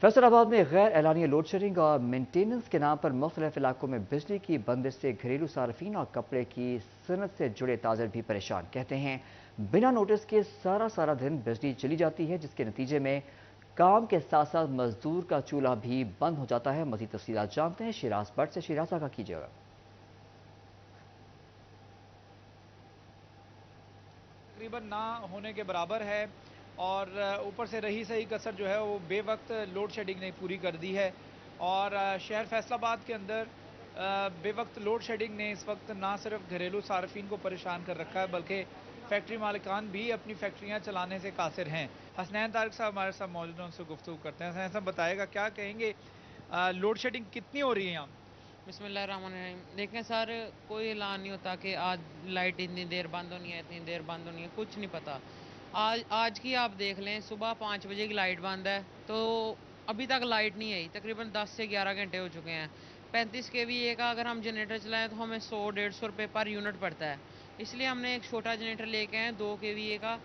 फैसलाबाद में गैर एलानिया load shedding और मेंटेनेंस के नाम पर मुख्तलिफ इलाकों में बिजली की बंदिश से घरेलू सार्फिन और कपड़े की सनत से जुड़े ताजर भी परेशान। कहते हैं बिना नोटिस के सारा सारा दिन बिजली चली जाती है, जिसके नतीजे में काम के साथ साथ मजदूर का चूल्हा भी बंद हो जाता है। मजीद तफसीलात जानते हैं शिराज भट्ट से। शिराज आगाह कीजिएगा। तकरीबन ना होने के बराबर है और ऊपर से रही सही कसर जो है वो बेवक्त लोड शेडिंग ने पूरी कर दी है। और शहर फैसलाबाद के अंदर बेवक्त लोड शेडिंग ने इस वक्त ना सिर्फ घरेलू सार्फिन को परेशान कर रखा है बल्कि फैक्ट्री मालिकान भी अपनी फैक्ट्रियां चलाने से कासिर हैं। हसनैन तारिक साहब हमारे साथ मौजूद हैं, उनसे गुफ्तगू करते हैं। हसनैन साहब बताएगा क्या कहेंगे, लोड शेडिंग कितनी हो रही है यहाँ? बिस्मिल्लाहिर्रहमानिर्रहीम। देखें सर, कोई ऐलान नहीं होता कि आज लाइट इतनी देर बंद होनी है, इतनी देर बंद होनी है, कुछ नहीं पता। आज की आप देख लें, सुबह 5 बजे की लाइट बंद है तो अभी तक लाइट नहीं आई। तकरीबन 10 से 11 घंटे हो चुके हैं। 35 kVA का अगर हम जनरेटर चलाएं तो हमें 100-150 रुपये पर यूनिट पड़ता है। इसलिए हमने एक छोटा जनरेटर लेके आए 2 kVA का,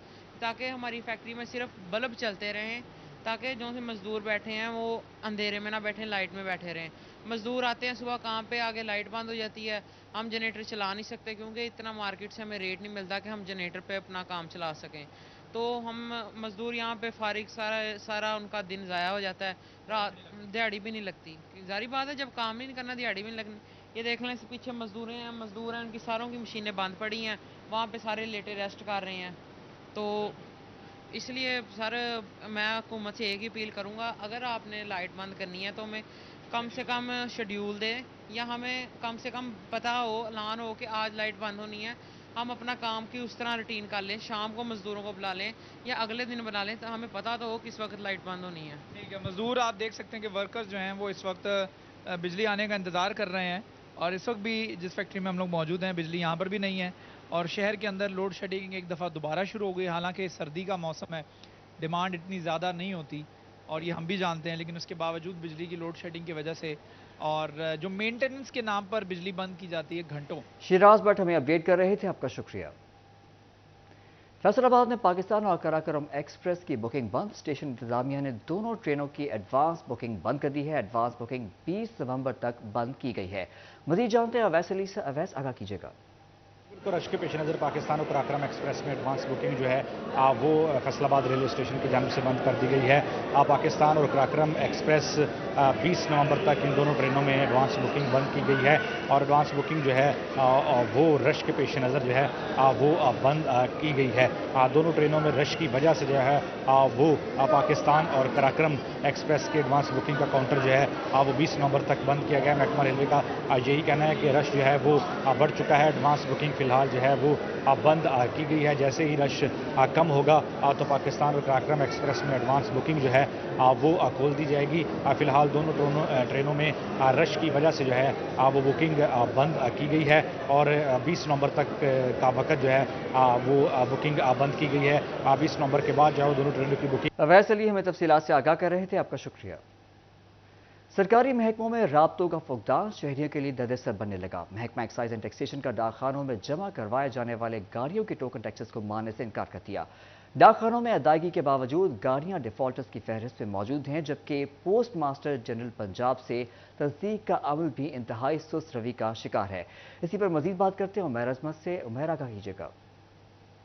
ताकि हमारी फैक्ट्री में सिर्फ बल्ब चलते रहें, ताकि जो से मज़दूर बैठे हैं वो अंधेरे में ना बैठें, लाइट में बैठे रहें। मज़दूर आते हैं सुबह काम पे, आगे लाइट बंद हो जाती है, हम जनरेटर चला नहीं सकते क्योंकि इतना मार्केट से हमें रेट नहीं मिलता कि हम जनरेटर पे अपना काम चला सकें। तो हम मज़दूर यहाँ पे फारिग, सारा सारा उनका दिन ज़ाया हो जाता है। रात दिहाड़ी भी नहीं लगती। ज़ाहिर बात है, जब काम ही नहीं करना दिहाड़ी भी नहीं लगनी। ये देख लें, इस पीछे मज़दूर हैं, उनकी सारों की मशीनें बंद पड़ी हैं, वहाँ पे सारे लेटे रेस्ट कर रहे हैं। तो इसलिए सर, मैं हुकूमत से एक ही अपील करूँगा, अगर आपने लाइट बंद करनी है तो हमें कम से कम शेड्यूल दें, या हमें कम से कम पता हो, ऐलान हो कि आज लाइट बंद होनी है। हम अपना काम की उस तरह रूटीन कर लें, शाम को मज़दूरों को बुला लें या अगले दिन बुला लें, तो हमें पता तो हो किस वक्त लाइट बंद होनी है। ठीक है, मजदूर आप देख सकते हैं कि वर्कर्स जो हैं वो इस वक्त बिजली आने का इंतज़ार कर रहे हैं। और इस वक्त भी जिस फैक्ट्री में हम लोग मौजूद हैं, बिजली यहाँ पर भी नहीं है और शहर के अंदर लोड शेडिंग एक दफ़ा दोबारा शुरू हो गई। हालांकि सर्दी का मौसम है, डिमांड इतनी ज़्यादा नहीं होती और ये हम भी जानते हैं, लेकिन उसके बावजूद बिजली की लोड शेडिंग की वजह से और जो मेंटेनेंस के नाम पर बिजली बंद की जाती है घंटों। शिराज भट्ट हमें अपडेट कर रहे थे, आपका शुक्रिया। फैसलाबाद में पाकिस्तान और कराकोरम एक्सप्रेस की बुकिंग बंद। स्टेशन इंतजामिया ने दोनों ट्रेनों की एडवांस बुकिंग बंद कर दी है। एडवांस बुकिंग 20 नवंबर तक बंद की गई है। मजीद जानते हैं अवैस अली से। अवैस, आगाह कीजिएगा। तो रश के पेश नज़र पाकिस्तान और कराकोरम एक्सप्रेस में एडवांस बुकिंग जो है वो फैसलाबाद रेलवे स्टेशन की जानिब से बंद कर दी गई है। पाकिस्तान और कराकोरम एक्सप्रेस 20 नवंबर तक इन दोनों ट्रेनों में एडवांस बुकिंग बंद की गई है और एडवांस बुकिंग जो है वो रश के पेश नज़र जो है वो बंद की गई है। दोनों ट्रेनों में रश की वजह से जो है वो पाकिस्तान और कराकोरम एक्सप्रेस के एडवांस बुकिंग का काउंटर जो है वो 20 नवंबर तक बंद किया गया। महकमा रेलवे का यही कहना है कि रश जो है वो बढ़ चुका है। एडवांस बुकिंग फिलहाल जो है वो बंद की गई है। जैसे ही रश कम होगा तो पाकिस्तान और कराकोरम एक्सप्रेस में एडवांस बुकिंग जो है वो खोल दी जाएगी। फिलहाल दोनों ट्रेनों में रश की वजह से जो है वो बुकिंग बंद की गई है और 20 नवंबर तक का वक्त जो है वो बुकिंग बंद की गई है। 20 नवंबर के बाद जो है वो दोनों ट्रेनों की बुकिंग। अवैस अली हमें तफसीलात से आगाह कर रहे थे, आपका शुक्रिया। सरकारी महकमों में राब्तों का फुकदान शहरियों के लिए दर्द-ए-सर बनने लगा। महकमा एक्साइज एंड टैक्सेशन का डाकखानों में जमा करवाए जाने वाले गाड़ियों के टोकन टैक्सेस को मानने से इनकार कर दिया। डाकखानों में अदायगी के बावजूद गाड़ियां डिफॉल्टर्स की फहरिस्त में मौजूद हैं, जबकि पोस्ट मास्टर जनरल पंजाब से तस्दीक का अमल भी इंतहाई सुस्त रवि का शिकार है। इसी पर मजीद बात करते हैं उमैर अजमत से। उमैर, आगाह कीजिएगा।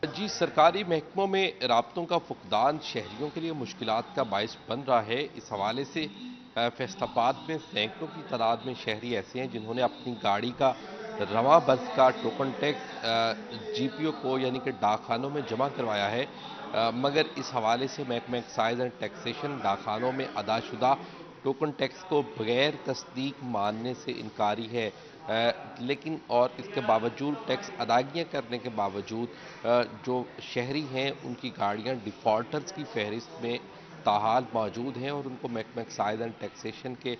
जी, सरकारी महकमों में राब्तों का फुकदान शहरियों के लिए मुश्किलात का बायस बन रहा है। इस हवाले से फैसलाबाद में सैकड़ों की तादाद में शहरी ऐसे हैं जिन्होंने अपनी गाड़ी का रवां बस का टोकन टैक्स जीपीओ को यानी कि डाकखानों में जमा करवाया है। मगर इस हवाले से महकमा एक्साइज एंड टैक्सेशन डाकखानों में अदाशुदा टोकन टैक्स को बगैर तस्दीक मानने से इनकारी है। लेकिन और इसके बावजूद टैक्स अदायगियाँ करने के बावजूद जो शहरी हैं उनकी गाड़ियाँ डिफ़ॉल्टर्स की फहरिस्त में ताहाल मौजूद हैं और उनको महकमा एक्साइज एंड टैक्सेशन के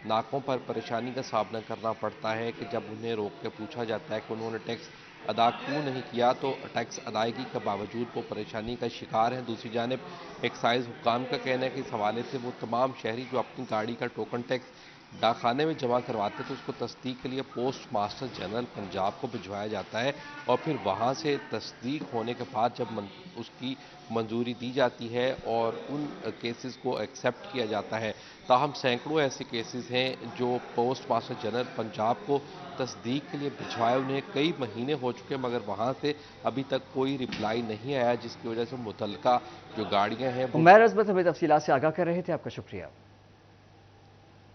नाकों पर परेशानी का सामना करना पड़ता है कि जब उन्हें रोक के पूछा जाता है कि उन्होंने टैक्स अदा क्यों नहीं किया तो टैक्स अदायगी के बावजूद वो परेशानी का शिकार हैं। दूसरी जानिब एक्साइज हुक्काम का कहना है कि इस हवाले से वो तमाम शहरी जो अपनी गाड़ी का टोकन टैक्स डाकखाने में जमा करवाते हैं तो उसको तस्दीक के लिए पोस्ट मास्टर जनरल पंजाब को भिजवाया जाता है और फिर वहाँ से तस्दीक होने के बाद जब उसकी मंजूरी दी जाती है और उन केसेस को एक्सेप्ट किया जाता है। ताहम सैकड़ों ऐसे केसेस हैं जो पोस्ट मास्टर जनरल पंजाब को तस्दीक के लिए भिजवाए उन्हें कई महीने हो चुके मगर वहाँ से अभी तक कोई रिप्लाई नहीं आया, जिसकी वजह से मुतल्लिका जो गाड़ियाँ हैं उमैर अज़मत हमें तफसीलात से आगाह कर रहे थे, आपका शुक्रिया।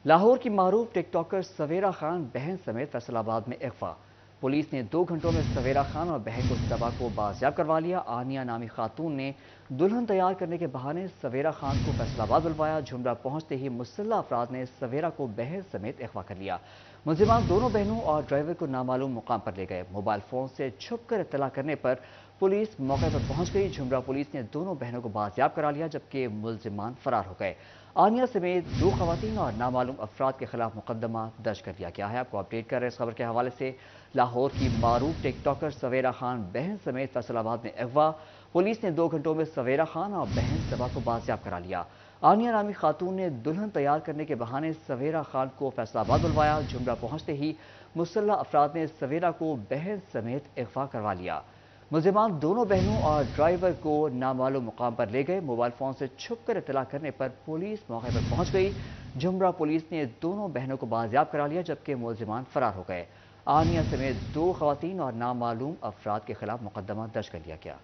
लाहौर की मारूफ टिकटॉकर सवेरा खान बहन समेत फैसलाबाद में अगवा। पुलिस ने 2 घंटों में सवेरा खान और बहन मुश्तबा को बाजियाब करवा लिया। आनिया नामी खातून ने दुल्हन तैयार करने के बहाने सवेरा खान को फैसलाबाद बुलवाया। झुमरा पहुंचते ही मुसल्लह अफराद ने सवेरा को बहन समेत अगवा कर लिया। मुलजिमान दोनों बहनों और ड्राइवर को नामालूम मुकाम पर ले गए। मोबाइल फोन से छुप कर इत्तला करने पर पुलिस मौके पर पहुंच गई। झुमरा पुलिस ने दोनों बहनों को बाजियाब करा लिया, जबकि मुलजिमान फरार हो गए। आनिया समेत 2 खवातीन और नामालूम अफराद के खिलाफ मुकदमा दर्ज कर दिया गया है। आपको अपडेट कर रहे हैं इस खबर के हवाले से। लाहौर की मारूफ टिकटॉकर सवेरा खान बहन समेत फैसलाबाद में अगवा। पुलिस ने 2 घंटों में सवेरा खान और बहन सबा को बाजियाब करा लिया। आनिया नामी खातून ने दुल्हन तैयार करने के बहाने सवेरा खान को फैसलाबाद बुलवाया। झुमरा पहुंचते ही मुसल्लह अफराद ने सवेरा को बहन समेत अगवा करवा लिया। मुलजिमान दोनों बहनों और ड्राइवर को नामालूम मुकाम पर ले गए। मोबाइल फोन से छुप कर इत्तला करने पर पुलिस मौके पर पहुंच गई। झुमरा पुलिस ने दोनों बहनों को बाजियाब करा लिया, जबकि मुलजिमान फरार हो गए। आनिया समेत 2 खवातीन और नामालूम अफराद के खिलाफ मुकदमा दर्ज कर लिया गया।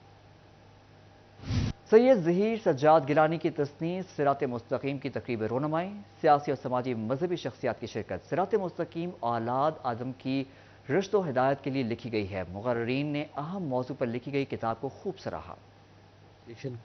सैयद ज़हीर सज्जाद गिलानी की तसनीफ सिरात मुस्तकीम की तकरीब रोनमाई। सियासी और समाजी मजहबी शख्सियात की शिरकत। सिरात मुस्तकीम औलाद आदम की रिश्तो हिदायत के लिए लिखी गई है। मुक़र्रिरीन ने अहम मौजू पर लिखी गई किताब को खूब सराहा।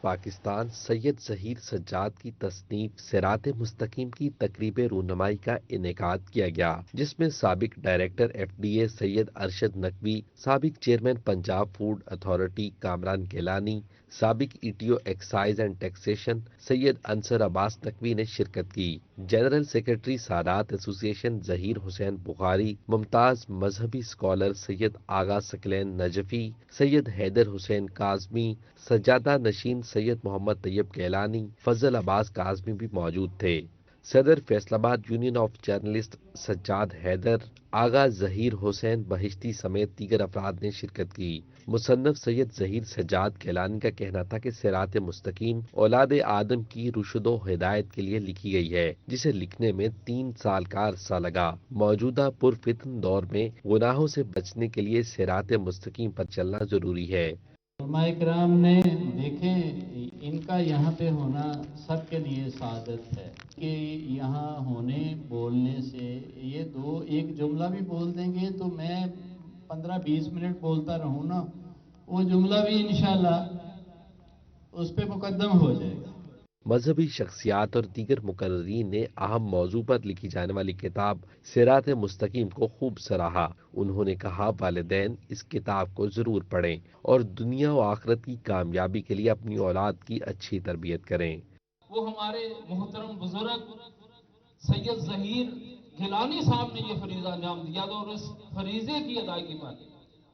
पाकिस्तान सैयद ज़हीर सज्जाद की तसनीफ सिरात मुस्तकीम की तकरीब रूनमाई का इनेकाद किया गया, जिसमें साबिक डायरेक्टर FDA सैयद अरशद नकवी, साबिक chairman Punjab food authority Kamran Gilani, साबिक ETO excise and taxation Syed Ansar Abbas Naqvi ने शिरकत की। General secretary Sadat association Zaheer Hussain Bukhari, मुमताज मजहबी स्कॉलर सैयद आगा सकलैन नजफी, सैयद हैदर हुसैन काजमी, सज्जादा नशीन सैयद मोहम्मद तैयब गैलानी, फजल अब्बास काजमी भी मौजूद थे। सदर Faisalabad union of journalist Sajjad Haider, Agha Zaheer Hussain Behishti समेत दीगर अफराद ने शिरकत की। मुसन्नफ सैयद ज़हीर सज्जाद गैलानी का कहना था कि सिरात मुस्तकीम औलाद आदम की रुशदो हिदायत के लिए लिखी गई है, जिसे लिखने में 3 साल का अरसा लगा। मौजूदा पुरफितन दौर में गुनाहों से बचने के लिए सिरात मुस्तकीम पर चलना जरूरी है। उलमाए किराम ने देखें, इनका यहाँ पे होना सबके लिए सादत है कि यहाँ होने बोलने से ये एक जुमला भी बोल देंगे तो मैं 15-20 मिनट बोलता रहूँ ना, वो जुमला भी इंशाल्लाह उस पे मुकद्दम हो जाएगा। मजहबी शख्सियात और दीगर मुकर्रीन ने अहम मौजू पर लिखी जाने वाली किताब सिरात मुस्तकीम को खूब सराहा। उन्होंने कहा, वालिदैन इस किताब को जरूर पढ़ें और दुनिया और आखिरत की कामयाबी के लिए अपनी औलाद की अच्छी तरबियत करें। वो हमारे मोहतरम बुजुर्ग सैयद ज़हीर गिलानी साहब ने ये फरीज़ा अंजाम दिया था और इस फरीज़े की अदायगी पर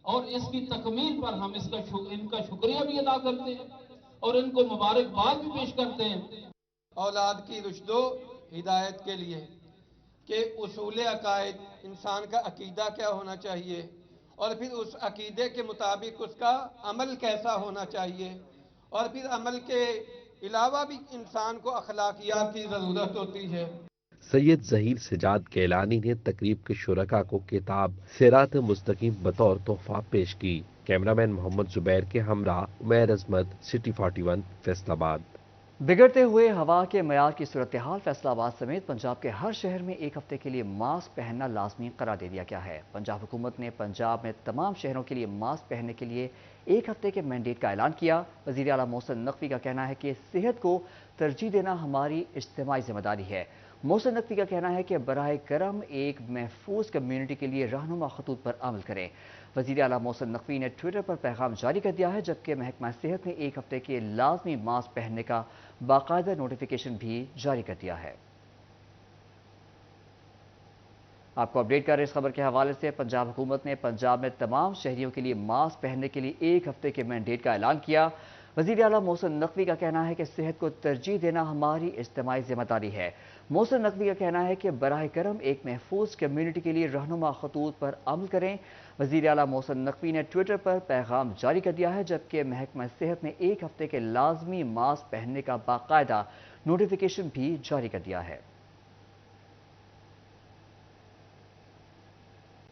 और इसकी तकमील पर हम इनका शुक्रिया भी अदा करते हैं और इनको मुबारकबाद भी पेश करते हैं। औलाद की रुश्दो हिदायत के लिए कि उसूल अकायद, इंसान का अकीदा क्या होना चाहिए और फिर उस अकीदे के मुताबिक उसका अमल कैसा होना चाहिए और फिर अमल के अलावा भी इंसान को अखलाकियात की ज़रूरत होती है। सैयद ज़हीर सज्जाद गैलानी ने तकरीब के शुरका को किताब सिरात मुस्तकीम बतौर तोहफा पेश की। कैमरामैन मोहम्मद जुबैर के हमरा उमैर अज़मत, सिटी 41 फैसलाबाद। बिगड़ते हुए हवा के मयार की सूरत हाल फैसलाबाद समेत पंजाब के हर शहर में 1 हफ्ते के लिए मास्क पहनना लाजमी करार दे दिया गया है। पंजाब हुकूमत ने पंजाब में तमाम शहरों के लिए मास्क पहनने के लिए 1 हफ्ते के मैंडेट का ऐलान किया। वज़ीर आला मोहसिन नकवी का कहना है कि सेहत को तरजीह देना हमारी इज्तिमाई जिम्मेदारी है। मोहसिन नकवी का कहना है कि बराए करम एक महफूज कम्यूनिटी के लिए रहनुमा खतूत पर अमल करें। वज़ीर आला मोहसिन नकवी ने ट्विटर पर पैगाम जारी कर दिया है, जबकि महकमा सेहत ने 1 हफ्ते के लाजमी मास्क पहनने का बाकायदा नोटिफिकेशन भी जारी कर दिया है। आपको अपडेट कर रहे इस खबर के हवाले से। पंजाब हुकूमत ने पंजाब में तमाम शहरियों के लिए मास्क पहनने के लिए 1 हफ्ते के मैंडेट का ऐलान किया। वज़ीर आला मोहसिन नकवी का कहना है कि सेहत को तरजीह देना हमारी इज्तिमाई जिम्मेदारी है। मोहसिन नकवी का कहना है कि बराह करम एक महफूज कम्यूनिटी के लिए रहनुमा खतूत पर अमल करें। वज़ीर आला मोहसिन नकवी ने ट्विटर पर पैगाम जारी कर दिया है, जबकि महकमा सेहत ने 1 हफ्ते के लाजमी मास्क पहनने का बाकायदा नोटिफिकेशन भी जारी कर दिया है।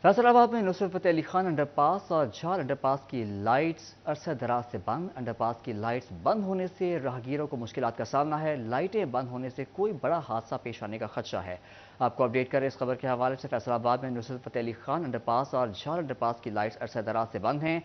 फैसलाबाद में नुसरत फतेह अली खान अंडरपास और झाल अंडरपास की लाइट्स अरसा दराज से बंद। अंडरपास की लाइट्स बंद होने से राहगीरों को मुश्किलात का सामना है। लाइटें बंद होने से कोई बड़ा हादसा पेश आने का खदशा है। आपको अपडेट करें इस खबर के हवाले से। फैसलाबाद में नुसरत फतेह अली खान अंडरपास और झाल अंडरपास की लाइट्स अरसा दराज से बंद हैं।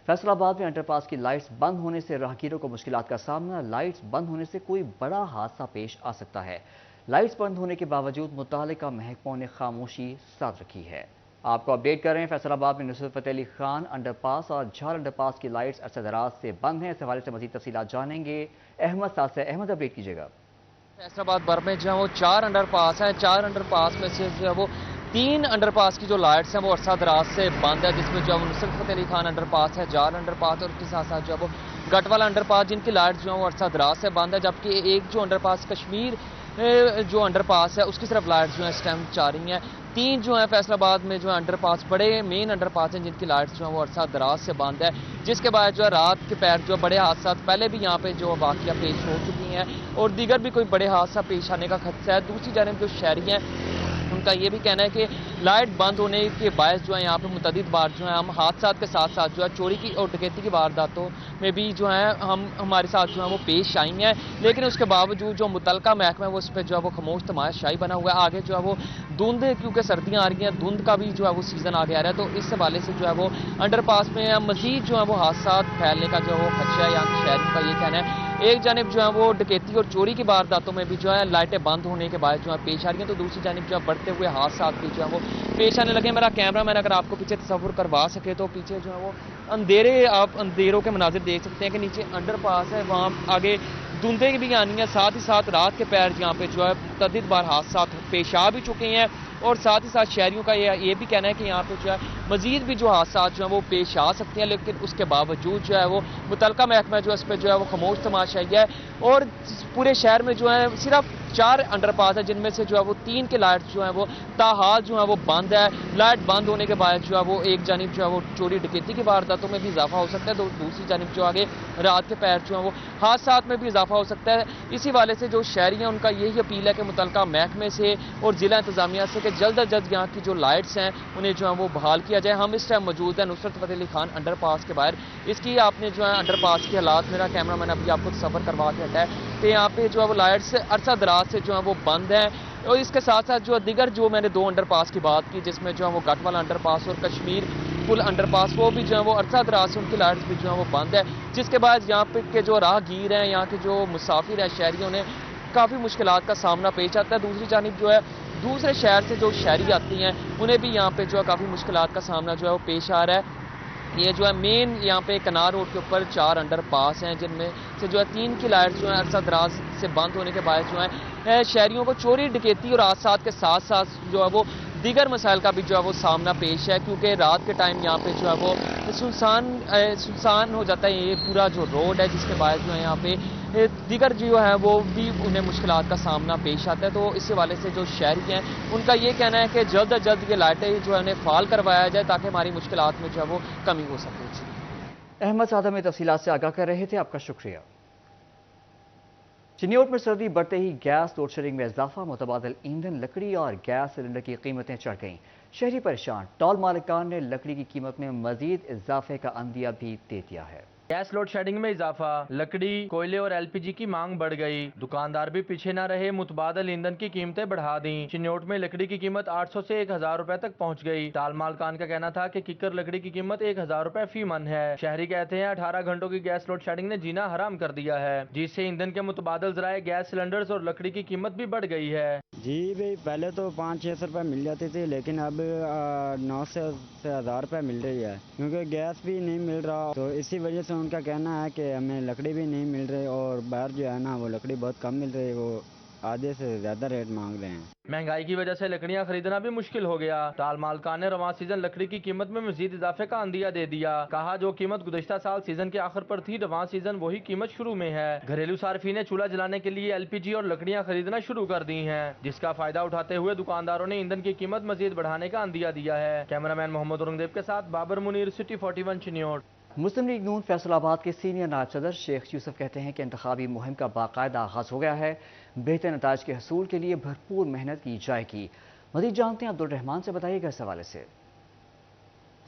फैसलाबाद में अंडरपास की लाइट्स बंद होने से राहगीरों को मुश्किलात का सामना। लाइट्स बंद होने से कोई बड़ा हादसा पेश आ सकता है। लाइट्स बंद होने के बावजूद मुतालिका महकमों ने खामोशी साध रखी है। आपको अपडेट कर रहे हैं, फैसलाबाद में नुसरत फतेह अली खान अंडरपास और झाल अंडरपास की लाइट्स अरसा दराज से बंद हैं। इस हवाले से मजीद तफसीलात जानेंगे अहमद साथ से। अहमद, अपडेट कीजिएगा। फैसलाबाद भर में जो है वो 4 अंडरपास हैं। 4 अंडरपास में से जो है वो 3 अंडरपास की जो लाइट्स हैं वो अरसा दराज से बंद है, जिसमें जो है वो नुसरत फतेह अली खान अंडरपास है, जाल अंडरपास और उसके साथ साथ जो है वो गटवाला अंडरपास, जिनकी लाइट्स जो है वो अरसा दराज से बंद है। जबकि एक जो अंडरपास कश्मीर जो अंडरपास है उसकी तरफ लाइट्स जो है इस टाइम जा रही हैं। 3 जो है फैसलाबाद में जो है अंडरपास बड़े मेन अंडरपास हैं, जिनकी लाइट्स जो है वो अरसा दराज से बंद है, जिसके बाद जो है रात के पैर जो बड़े हादसा पहले भी यहाँ पे जो वाक़या पेश हो चुकी हैं और दीगर भी कोई बड़े हादसा पेश आने का खदशा है। दूसरी जानब जो शहरी हैं उनका ये भी कहना है कि लाइट बंद होने के बायस जो है यहाँ पे मुतअद्दिद बार जो है हम हादसा के साथ साथ जो है चोरी की और डकैती की वारदातों में भी जो है हमारे साथ जो है वो पेश आई हैं। लेकिन उसके बावजूद जो मुतलका महकमा है वो उस पर जो है वो खामोश तमाशाई बना हुआ है। आगे जो है वो धुंध, क्योंकि सर्दियाँ आ रही हैं, धुंध का भी जो है वो सीज़न आगे आ रहा है, तो इस हवाले से जो है वो अंडरपास में मज़ीद जो है वो हादसा फैलने का जो है वो खदशा है। यहाँ के शहरी का ये कहना है। एक जानिब जो है वो डकैती और चोरी की वारदातों में भी जो है लाइटें बंद होने के बाद जो है पेश आ रही हैं, तो दूसरी जानिब जो है बढ़ते हुए हादसा भी जो है वो पेश आने लगे। मेरा कैमरा मैन अगर आपको पीछे तस्वुर करवा सके तो पीछे जो है वो आप अंधेरों के मनाजिर देख सकते हैं कि नीचे अंडरपास है, वहाँ आगे धुंधें भी आनी है, साथ ही साथ रात के पैर यहाँ पे जो है मुतअद्दिद बार हादसा पेश आ भी चुके हैं। और साथ ही साथ शहरियों का ये भी कहना है कि यहाँ पे जो है मजीद भी जो हादसा जो है वो पेश आ सकते हैं, लेकिन उसके बावजूद जो है वो मुतलका महकमा जो है इस पर जो है वो खामोश तमाशाई है। और पूरे शहर में जो है सिर्फ 4 अंडरपास है, जिनमें से जो है वो 3 के लाइट जो है वो ताहाल जो है वो बंद है। लाइट बंद होने के बाद जो है वो एक जानिब जो है वो चोरी डकैती की वारदातों में भी इजाफा हो सकता है, तो दूसरी जानिब जो आगे रात के पैर जो है वो हादसा में भी इजाफा हो सकता है। इसी वाले से जो शहरी हैं उनका यही अपील है कि मुतलका महकमे से और जिला इंतजामिया से कि जल्द अज जल्द यहाँ की जो लाइट्स हैं उन्हें जो है वो बहाल किया जाए। हम इस टाइम मौजूद हैं नुसरत फतेह अली खान अंडरपास के बाहर। इसकी आपने जो है अंडरपास के हालात मेरा कैमरा मैन अभी आपको सफ़र करवा के हटा है कि यहाँ पे जो है वो लाइट्स अरसा दराज से जो है वो बंद हैं। और इसके साथ साथ जो दिगर जो मैंने 2 अंडरपास की बात की, जिसमें जो है वो गटवाला अंडरपास और कश्मीर पुल अंडरपास, वो भी जो है वो अरसा दराज से उनकी लाइट्स भी जो है वो बंद है, जिसके बाद यहाँ पे के जो राहगीर हैं, यहाँ के जो मुसाफिर हैं, शहरियों ने काफ़ी मुश्किलात का सामना पेश आता है। दूसरी जानिब जो है दूसरे शहर से जो शहरी आती हैं उन्हें भी यहाँ पे जो है काफ़ी मुश्किलात का सामना जो है वो पेश आ रहा है। ये जो है मेन यहाँ पे कनार रोड के ऊपर 4 अंडरपास हैं, जिनमें से जो है 3 की लाइट जो है अरसा दराज से बंद होने के बाद जो है शहरियों को चोरी डकैती और हादसा के साथ साथ जो है वो दीगर मसाइल का भी जो है वो सामना पेश है, क्योंकि रात के टाइम यहाँ पे जो है वो सुनसान हो जाता है ये पूरा जो रोड है, जिसके बाद जो है यहाँ पे दीगर जो है वो भी उन्हें मुश्किलात का सामना पेश आता है। तो इस हवाले से जो शहरी हैं उनका ये कहना है कि जल्द अज जल्द ये लाइटें जो है उन्हें फाल करवाया जाए ताकि हमारी मुश्किलात में जो है वो कमी हो सके। अहमद सादा में तफसीलात से आगाह कर रहे थे, आपका शुक्रिया। चिन्योट में सर्दी बढ़ते ही गैस लोड शेडिंग में इजाफा, मुतबादल ईंधन, लकड़ी और गैस सिलेंडर की कीमतें चढ़ गईं। शहरी परेशान, टॉल मालिकान ने लकड़ी की कीमत में मजीद इजाफे का अंदिया भी दे दिया है। गैस लोड शेडिंग में इजाफा, लकड़ी, कोयले और एलपीजी की मांग बढ़ गई। दुकानदार भी पीछे न रहे, मुतबादल ईंधन की कीमतें बढ़ा दी। चिन्योट में लकड़ी की कीमत 800 से 1000 रुपए तक पहुंच गई। टाल मालकान का कहना था कि किकर लकड़ी की कीमत 1000 रुपए फी मन है। शहरी कहते हैं 18 घंटों की गैस लोड शेडिंग ने जीना हराम कर दिया है, जिससे ईंधन के मुतबादल जराए गैस सिलेंडर्स और लकड़ी की कीमत भी बढ़ गई है। जी भाई, पहले तो 500-600 रुपए मिल जाती थी, लेकिन अब 900 से 1000 रुपए मिल रही है, क्योंकि गैस भी नहीं मिल रहा। तो इसी वजह से उनका कहना है कि हमें लकड़ी भी नहीं मिल रही और बाहर जो है ना वो लकड़ी बहुत कम मिल रही है, वो आधे से ज़्यादा रेट मांग रहे हैं। महंगाई की वजह से लकड़ियां खरीदना भी मुश्किल हो गया। टाल मालकान ने रवां सीजन लकड़ी की कीमत में मजीद इजाफे का अंदिया दे दिया। कहा जो कीमत गुज़श्ता साल सीजन के आखिर पर थी, रवां सीजन वही कीमत शुरू में है। घरेलू सार्फिन ने चूल्हा जलाने के लिए LPG और लकड़ियां खरीदना शुरू कर दी हैं, जिसका फायदा उठाते हुए दुकानदारों ने ईंधन की कीमत मजीद बढ़ाने का अंदिया दिया है। कैमरामैन मोहम्मद औरंगजेब के साथ बाबर मुनीर, सिटी 41 चिन्योट। मुस्लिम लीग नून फैसलाबाद के सीनियर नायब सदर शेख यूसुफ कहते हैं कि इंतखाबी मुहिम का बाकायदा आगाज हो गया है। बेहतर नताज के हसूल के लिए भरपूर मेहनत की जाएगी। मजीद जानते हैं अब्दुल रहमान से, बताइएगा इस हवाले से।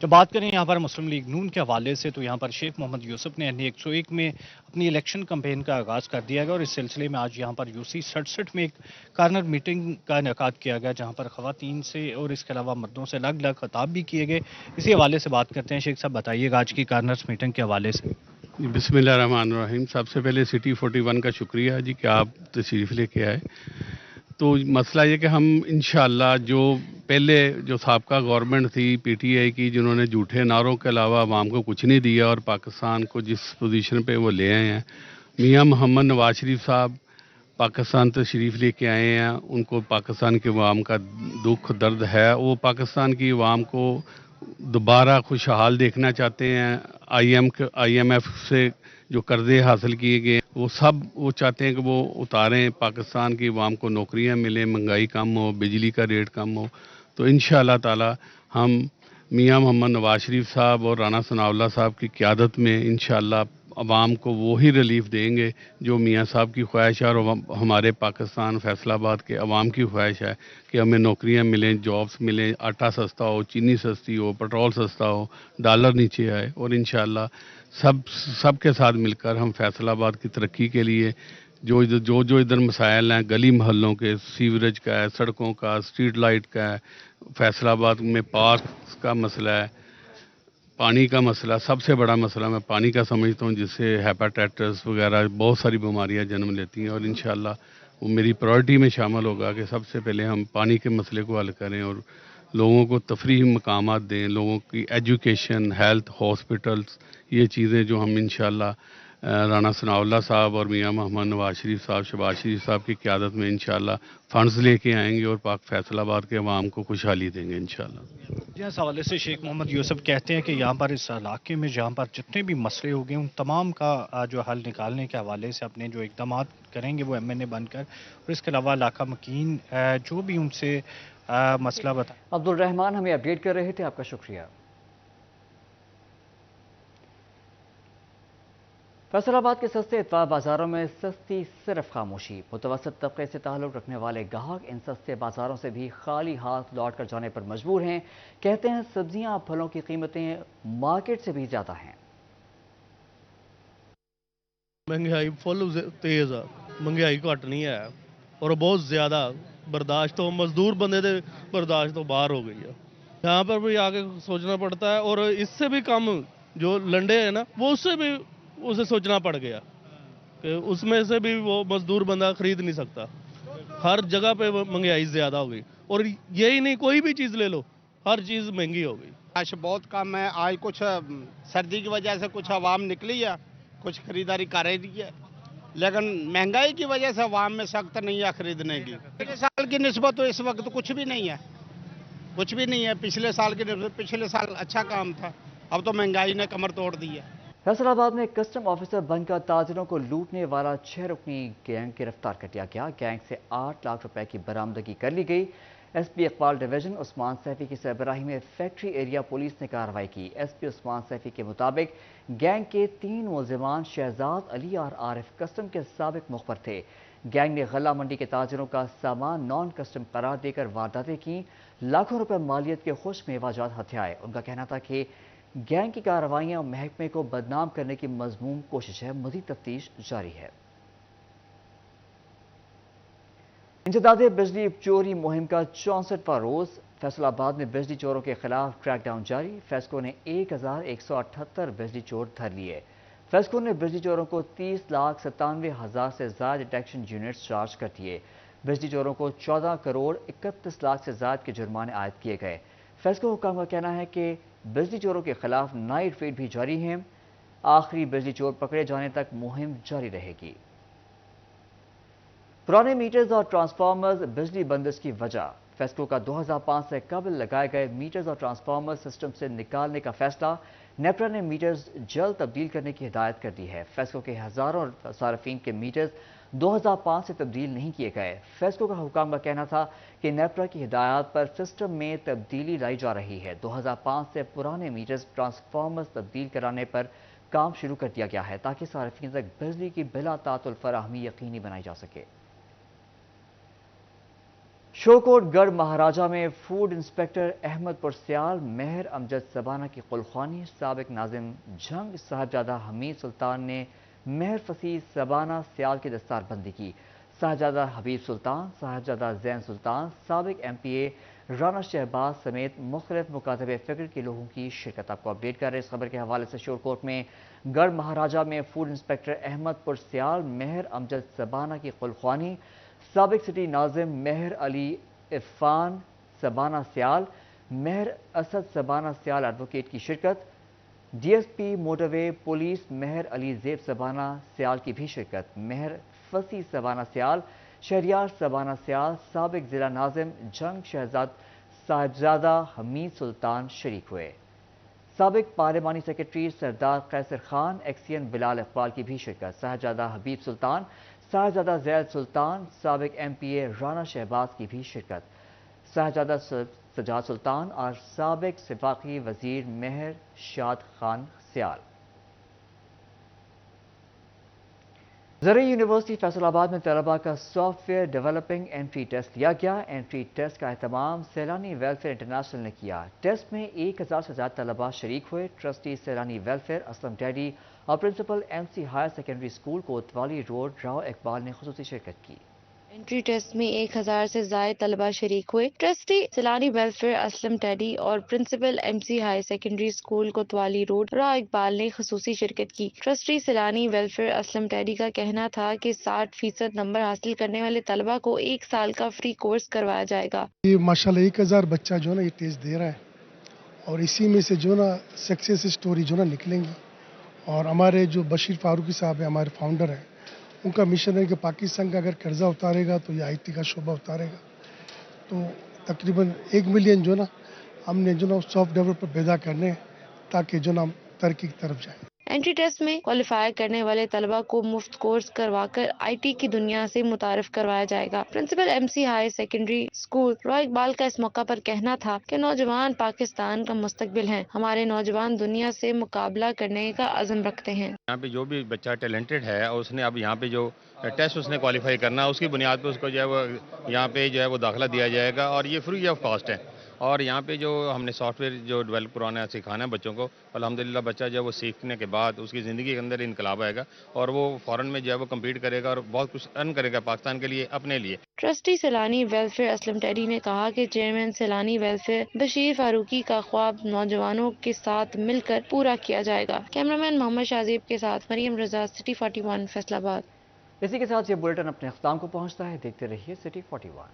जब बात करें यहाँ पर मुस्लिम लीग नून के हवाले से, तो यहाँ पर शेख मोहम्मद यूसुफ ने NE 101 में अपनी इलेक्शन कैंपेन का आगाज़ कर दिया गया और इस सिलसिले में आज यहाँ पर UC 67 में एक कार्नर मीटिंग का इनेकाद किया गया, जहाँ पर ख़वातीन से और इसके अलावा मर्दों से अलग अलग खिताब भी किए गए। इसी हवाले से बात करते हैं। शेख साहब बताइएगा आज की कार्नर मीटिंग के हवाले से। बिस्मिल्लाहिर्रहमानिर्रहीम। सबसे पहले सिटी 41 का शुक्रिया जी कि आप तशरीफ़ लेके आए। तो मसला ये कि हम इंशाअल्लाह जो पहले जो साबका गवर्नमेंट थी PTI की, जिन्होंने झूठे नारों के अलावा आवाम को कुछ नहीं दिया और पाकिस्तान को जिस पोजीशन पे वो ले आए हैं, मियां मोहम्मद नवाज शरीफ साहब पाकिस्तान तशरीफ़ लेके आए हैं। उनको पाकिस्तान की अवाम का दुख दर्द है, वो पाकिस्तान की अवाम को दोबारा खुशहाल देखना चाहते हैं। IMF से जो कर्जे हासिल किए गए वो सब वो चाहते हैं कि वो उतारें, पाकिस्तान की अवाम को नौकरियां मिलें, महंगाई कम हो, बिजली का रेट कम हो। तो इंशाअल्लाह ताला हम मियां मोहम्मद नवाज शरीफ साहब और राना सनाउल्लाह साहब की क़यादत में इंशाअल्लाह अवाम को वही रिलीफ देंगे जो मियां साहब की ख्वाहिश है और हमारे पाकिस्तान फैसलाबाद के अवाम की ख्वाहिश है कि हमें नौकरियां मिलें, जॉब्स मिलें, आटा सस्ता हो, चीनी सस्ती हो, पेट्रोल सस्ता हो, डॉलर नीचे आए और इंशाअल्लाह सब के साथ मिलकर हम फैसलाबाद की तरक्की के लिए जो इधर मसाइल हैं, गली मोहल्लों के, सीवरेज का है, सड़कों का, स्ट्रीट लाइट का है, फैसलाबाद में पार्क का मसला है, पानी का मसला, सबसे बड़ा मसला मैं पानी का समझता हूँ, जिससे हेपेटाइटिस वगैरह बहुत सारी बीमारियाँ जन्म लेती हैं और इंशाअल्लाह वो मेरी प्रायोरिटी में शामिल होगा कि सबसे पहले हम पानी के मसले को हल करें और लोगों को तफरीही मकामात दें, लोगों की एजुकेशन, हेल्थ, हॉस्पिटल्स, ये चीज़ें जो हम इंशाअल्लाह राना सनाउल्लाह साहब और मियां मोहम्मद नवाज शरीफ साहब, शहबाज शरीफ साहब की क़यादत में इंशाअल्लाह फंड्स लेके आएंगे और पाक फैसलाबाद के अवाम को खुशहाली देंगे इंशाअल्लाह। इस हवाले से शेख मोहम्मद यूसुफ कहते हैं कि यहाँ पर इस इलाके में जहाँ पर जितने भी मसले हो गए उन तमाम का जो हल निकालने के हवाले से अपने जो इक़दाम करेंगे वो MNA बनकर, और इसके अलावा इलाका मकीन जो भी उनसे मसला बता। अब्दुल रहमान हमें अपडेट कर रहे थे, आपका शुक्रिया। फैसलाबाद के सस्ते इतवार बाजारों में सस्ती सिर्फ खामोशी। मुतवसत तबके से ताल्लुक़ रखने वाले गाहक इन सस्ते बाजारों से भी खाली हाथ लौट कर जाने पर मजबूर हैं। कहते हैं सब्जियां फलों की कीमतें मार्केट से भी ज़्यादा हैं। महंगाई फुल तेज़ है, महंगाई घट नहीं है और बहुत ज़्यादा बर्दाश्त तो मजदूर बंदे थे बर्दाश्त तो बाहर हो गई है। यहाँ पर भी आके सोचना पड़ता है और इससे भी कम जो लंडे हैं ना, वो उससे भी उसे सोचना पड़ गया कि उसमें से भी वो मजदूर बंदा खरीद नहीं सकता। हर जगह पे महंगाई ज़्यादा हो गई और यही नहीं, कोई भी चीज़ ले लो, हर चीज़ महंगी हो गई। आज बहुत कम है। आज कुछ सर्दी की वजह से कुछ आवाम निकली है, कुछ खरीदारी कर रही है, लेकिन महंगाई की वजह से आवाम में सख्त नहीं है खरीदने की। पिछले साल की निस्बत तो इस वक्त कुछ भी नहीं है, कुछ भी नहीं है। पिछले साल की निस्बत पिछले साल अच्छा काम था, अब तो महंगाई ने कमर तोड़ दी है। फैसलाबाद में कस्टम ऑफिसर बनकर ताजिरों को लूटने वाला 6 रुकनी गैंग गिरफ्तार कर लिया गया। गैंग से 8 लाख रुपए की बरामदगी कर ली गई। SP इकबाल डिवीजन उस्मान सैफी की सरबराही में फैक्ट्री एरिया पुलिस ने कार्रवाई की। SP उस्मान सैफी के मुताबिक गैंग के 3 मुलजिमान शहजाद अली और आरिफ कस्टम के साबिक मुखबर थे। गैंग ने गल्ला मंडी के ताजिरों का सामान नॉन कस्टम करार देकर वारदातें की। लाखों रुपए मालियत के खुश मेवाजात हथियाए। उनका कहना था कि गैंग की कार्रवाइयां महकमे को बदनाम करने की मजमूम कोशिश है। मज़ीद तफ्तीश जारी है। इंसदादे बिजली चोरी मुहिम का 64वां रोज। फैसलाबाद में बिजली चोरों के खिलाफ क्रैकडाउन जारी। फेस्को ने 1178 बिजली चोर धर लिए। फेस्को ने बिजली चोरों को 30,97,000 से ज्यादा डिटेक्शन यूनिट्स चार्ज कर दिए। बिजली चोरों को 14 करोड़ 31 लाख से ज्यादा के जुर्माने आयद किए गए। फेस्को हुकाम का कहना है कि बिजली चोरों के खिलाफ नाइट रेड भी जारी है। आखिरी बिजली चोर पकड़े जाने तक मुहिम जारी रहेगी। पुराने मीटर्स और ट्रांसफार्मर्स बिजली बंदिश की वजह। फेस्को का 2005 से कबल लगाए गए मीटर्स और ट्रांसफार्मर सिस्टम से निकालने का फैसला। नेपरा ने मीटर्स जल्द तब्दील करने की हिदायत कर दी है। फेस्को के हजारों सार्फिन के मीटर्स 2005 से तब्दील नहीं किए गए। फेस्को का हुकाम का कहना था कि नेपरा की हिदायत पर सिस्टम में तब्दीली लाई जा रही है। 2005 से पुराने मीटर्स ट्रांसफार्मर्स तब्दील कराने पर काम शुरू कर दिया गया है ताकि सार्फिन तक बिजली की बिला तातुल फराहमी यकीनी बनाई जा सके। शोकोट गढ़ महाराजा में फूड इंस्पेक्टर अहमद पुरसियाल मेहर अमजद सबाना की कुलखानी। साबिक नाजिम जंग साहबजादा हमीद सुल्तान ने मेहर फसी सबाना सियाल की दस्तारबंदी की। साहबजादा हबीब सुल्तान, साहबजादा जैन सुल्तान, साबिक MPA राना शहबाज समेत मुख्तलिफ मुकातबे फिक्र के लोगों की शिरकत। आपको अपडेट कर रहे हैं इस खबर के हवाले से। शोरकोट में गढ़ महाराजा में फूड इंस्पेक्टर अहमद पुरसियाल मेहर अमजद सबाना की कुलखानी। साबिक सिटी नाजिम मेहर अली इरफान सबाना सियाल, मेहर असद सबाना सियाल एडवोकेट की शिरकत। DSP मोटरवे पुलिस मेहर अली जेब सबाना सियाल की भी शिरकत। मेहर फसी सबाना सियाल, शहरियार सबाना सियाल, साबिक जिला नाजिम जंग साहबजादा हमीद सुल्तान शरीक हुए। साबिक पार्लिमानी सेक्रेटरी सरदार कैसर खान, एक्सियन बिलाल इकबाल की भी शिरकत। साहबजादा हबीब सुल्तान, साहबजादा जैद सुल्तान, साबिक MPA राना शहबाज की भी शिरकत। साहबजादा सजाद सुल्तान और साबिक सिफाकी वजीर मेहर शाद खान सियाल। ज़रई यूनिवर्सिटी फैसलाबाद में तलबा का सॉफ्टवेयर डेवलपिंग एंट्री टेस्ट लिया गया। एंट्री टेस्ट का एहतमाम सैलानी वेलफेयर इंटरनेशनल ने किया। टेस्ट में 1000 से ज़्यादा तलबा शरीक हुए। Trustee Saylani welfare Aslam daddy और principal MC higher secondary school Kotwali road Rao Iqbal ने खुसूसी शिरकत की। एंट्री टेस्ट में 1000 से ज्यादा तलबा शरीक हुए। Trustee Saylani welfare Aslam teddy और principal MC higher secondary school Kotwali road Rao Iqbal ने खुसूसी शिरकत की। Trustee Saylani welfare Aslam teddy का कहना था कि 60% नंबर हासिल करने वाले तलबा को 1 साल का फ्री कोर्स करवाया जाएगा। ये माशाल्लाह 1000 बच्चा जो है ना ये टेस्ट दे रहा है और इसी में से जो ना सक्सेस स्टोरी जो ना निकलेंगी। और हमारे जो बशीर फारूकी साहब है, हमारे फाउंडर हैं, उनका मिशन है कि पाकिस्तान का अगर कर्जा उतारेगा तो ये IT का शोबा उतारेगा। तो तकरीबन 1 मिलियन जो ना हमने जो ना सॉफ्ट डेवलपर पैदा करने ताकि जो ना तरक्की की तरफ जाए। एंट्री टेस्ट में क्वालिफाई करने वाले तलबा को मुफ्त कोर्स करवाकर IT की दुनिया से मुतारिफ करवाया जाएगा। Principal MC higher secondary school Rao Iqbal का इस मौका पर कहना था कि नौजवान पाकिस्तान का मुस्तकबिल हैं। हमारे नौजवान दुनिया से मुकाबला करने का अज़म रखते हैं। यहाँ पे जो भी बच्चा टैलेंटेड है और उसने अब यहाँ पे जो टेस्ट उसने क्वालिफाई करना है उसकी बुनियाद पर उसको जो है वो यहाँ पे जो है वो दाखिला दिया जाएगा और ये फ्री ऑफ कॉस्ट है। और यहाँ पे जो हमने सॉफ्टवेयर जो डेवलप करवाना है, सिखाना है बच्चों को, अल्हम्दुलिल्लाह बच्चा जो है वो सीखने के बाद उसकी ज़िंदगी के अंदर इनकलाब आएगा और वो फ़ौरन में जो है वो कम्पीट करेगा और बहुत कुछ अर्न करेगा पाकिस्तान के लिए, अपने लिए। Trustee Saylani welfare Aslam teddy ने कहा कि चेयरमैन सैलानी वेलफेयर बशीर फारूकी का ख्वाब नौजवानों के साथ मिलकर पूरा किया जाएगा। कैमरामैन मोहम्मद शाहजेब के साथ मरियम रजा, सिटी 41 फैसलाबाद। इसी के साथ ये बुलेटिन अपने अख्ताम को पहुंचता है। देखते रहिए सिटी 41।